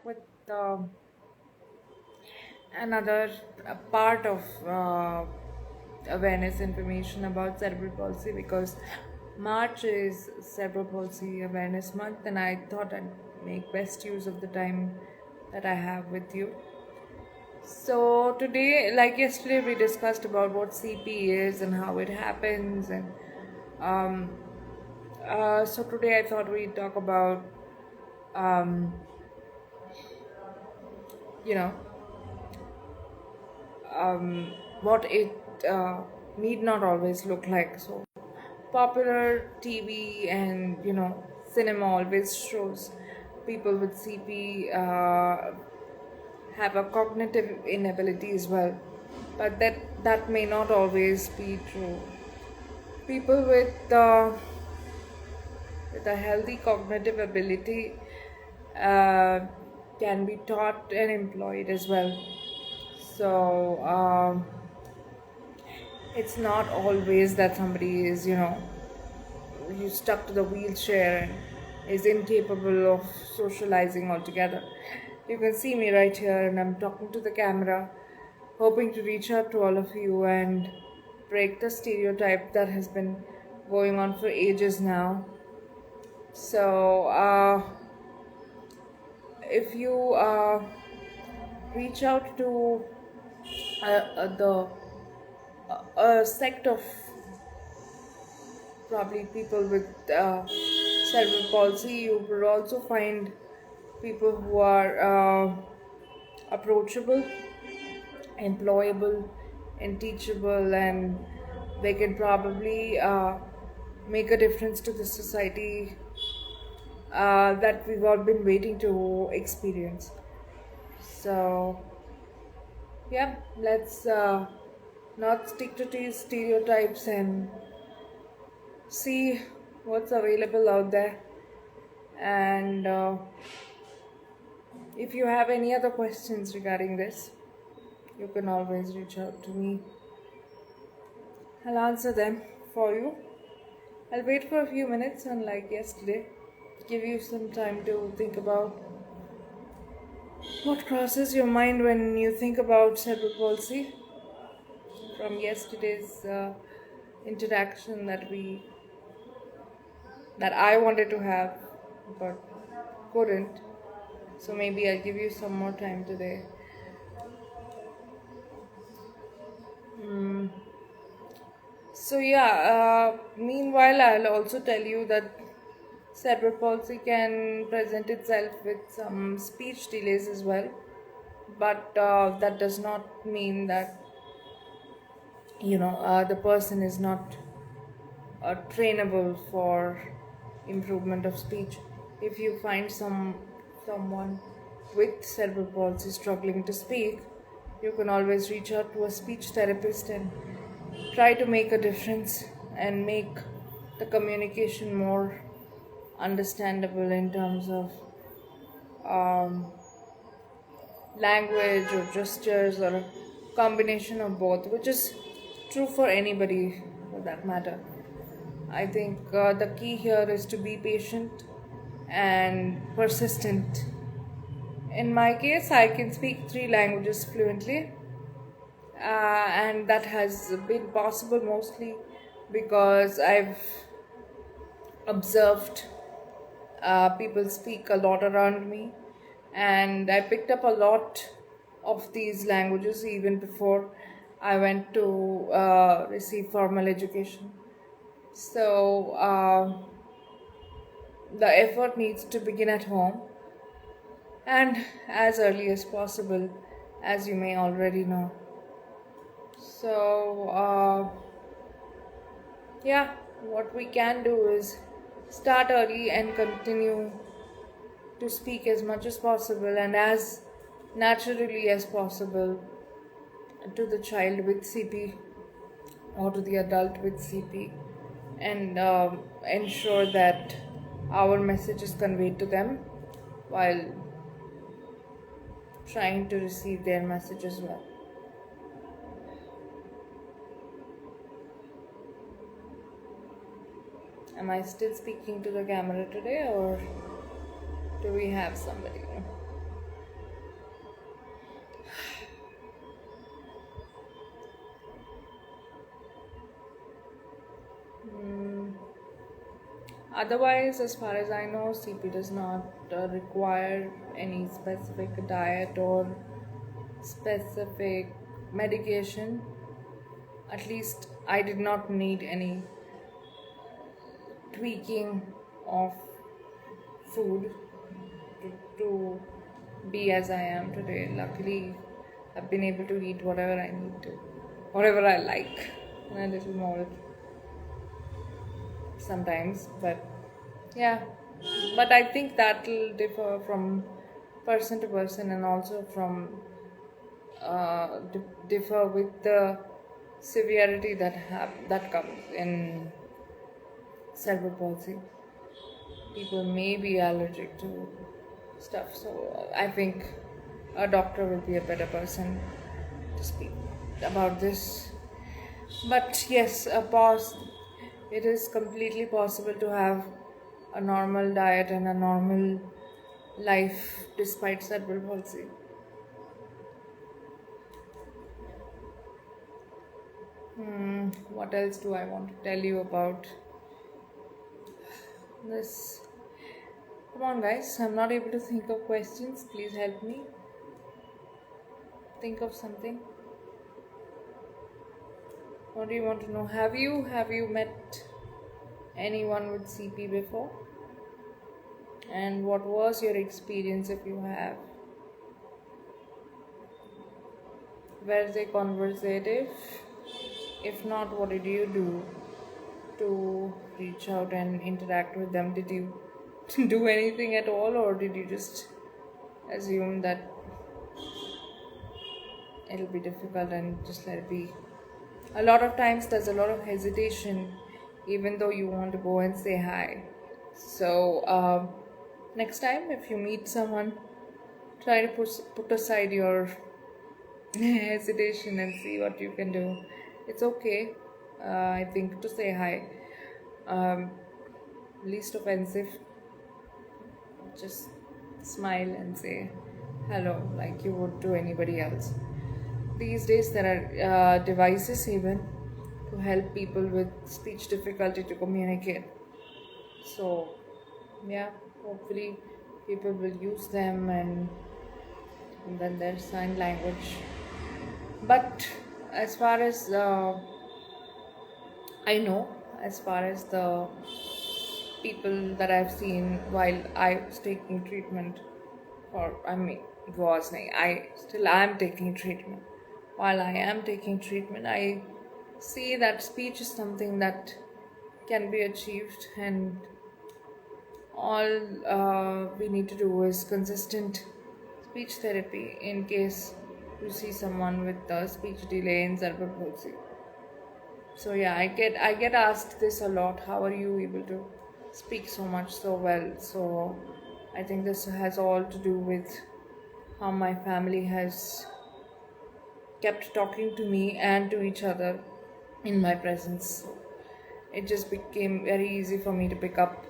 with another part of awareness information about cerebral palsy, because March is Cerebral Palsy Awareness Month, and I thought I'd make best use of the time that I have with you. So today, like yesterday, we discussed about what CP is and how it happens, and um, so today I thought we'd talk about um, you know what it need not always look like. So popular TV and cinema always shows people with CP have a cognitive inability as well, but that may not always be true. People with a healthy cognitive ability uh, can be taught and employed as well. So it's not always that somebody is you stuck to the wheelchair and is incapable of socializing altogether. You can see me right here, and I'm talking to the camera, hoping to reach out to all of you and break the stereotype that has been going on for ages now. So, if you reach out to the a sect of probably people with cerebral palsy, you will also find people who are approachable, employable, and teachable, and they can probably make a difference to the society that we've all been waiting to experience. So, yeah, let's not stick to these stereotypes and see what's available out there. And if you have any other questions regarding this, you can always reach out to me. I'll answer them for you. I'll wait for a few minutes, unlike yesterday, give you some time to think about what crosses your mind when you think about cerebral palsy from yesterday's interaction that I wanted to have but couldn't. So maybe I'll give you some more time today. So yeah, meanwhile I'll also tell you that cerebral palsy can present itself with some speech delays as well, but that does not mean that the person is not trainable for improvement of speech. If you find someone with cerebral palsy struggling to speak, you can always reach out to a speech therapist and try to make a difference and make the communication more understandable in terms of um, language or gestures or a combination of both, which is true for anybody for that matter. I think the key here is to be patient and persistent. In my case, I can speak 3 languages fluently, and that has been possible mostly because I've observed people speak a lot around me, and I picked up a lot of these languages even before I went to receive formal education. So the effort needs to begin at home and as early as possible, as you may already know. So yeah, what we can do is start early and continue to speak as much as possible and as naturally as possible to the child with CP or to the adult with CP, and ensure that our message is conveyed to them while trying to receive their message as well. Am I still speaking to the camera today, or do we have somebody? Otherwise, as far as I know, CP does not require any specific diet or specific medication. At least I did not need any tweaking of food to be as I am today. Luckily, I've been able to eat whatever I need to, whatever I like, and a little more sometimes. But yeah, but I think that will differ from person to person, and also from differ with the severity that comes in cerebral palsy. People may be allergic to stuff, so I think a doctor will be a better person to speak about this. But yes, a pause. It is completely possible to have a normal diet and a normal life despite cerebral palsy. What else do I want to tell you about this? Come on, guys. I'm not able to think of questions. Please help me. Think of something. What do you want to know? Have you met anyone with CP before? And what was your experience if you have? Were they conversative? If not, what did you do to reach out and interact with them? Did you do anything at all, or did you just assume that it'll be difficult and just let it be? A lot of times there's a lot of hesitation even though you want to go and say hi. So next time if you meet someone, try to put aside your hesitation and see what you can do. It's okay, I think, to say hi. Least offensive, just smile and say hello like you would to anybody else. These days there are devices even to help people with speech difficulty to communicate. So yeah, hopefully people will use them, and then there's sign language. But as far as I know, as far as the people that I've seen while I was taking treatment, I still am taking treatment. While I am taking treatment, I see that speech is something that can be achieved, and all we need to do is consistent speech therapy in case you see someone with speech delay in cerebral palsy. So yeah, I get asked this a lot. How are you able to speak so much so well? So I think this has all to do with how my family has kept talking to me and to each other in my presence. So it just became very easy for me to pick up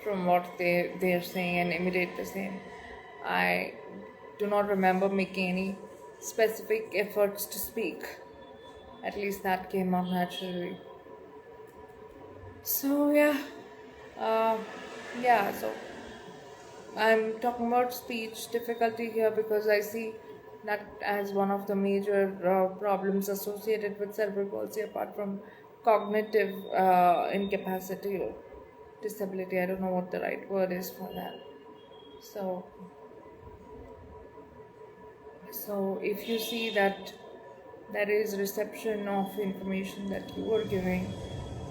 from what they're saying and imitate the same. I do not remember making any specific efforts to speak. At least that came out naturally. So uh, so I'm talking about speech difficulty here because I see that as one of the major problems associated with cerebral palsy, apart from cognitive incapacity or disability. I don't know what the right word is for that. So if you see that there is reception of information that you are giving,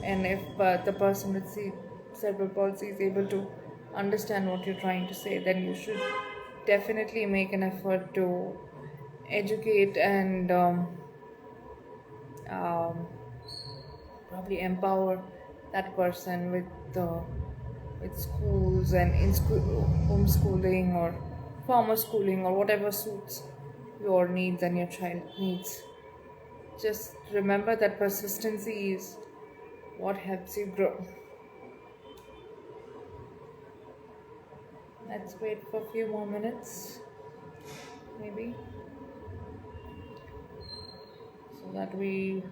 and if the person with cerebral palsy is able to understand what you're trying to say, then you should definitely make an effort to educate and um, probably empower that person with schools and in school homeschooling or formal schooling or whatever suits your needs and your child needs. Just remember that persistency is what helps you grow. Let's wait for a few more minutes, maybe, so that we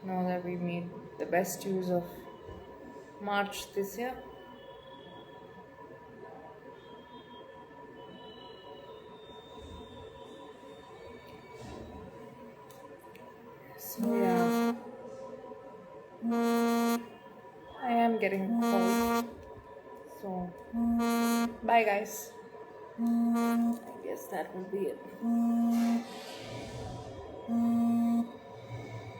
know that we made the best use of March this year. So yeah, I am getting a cold. So bye guys. I guess that will be it.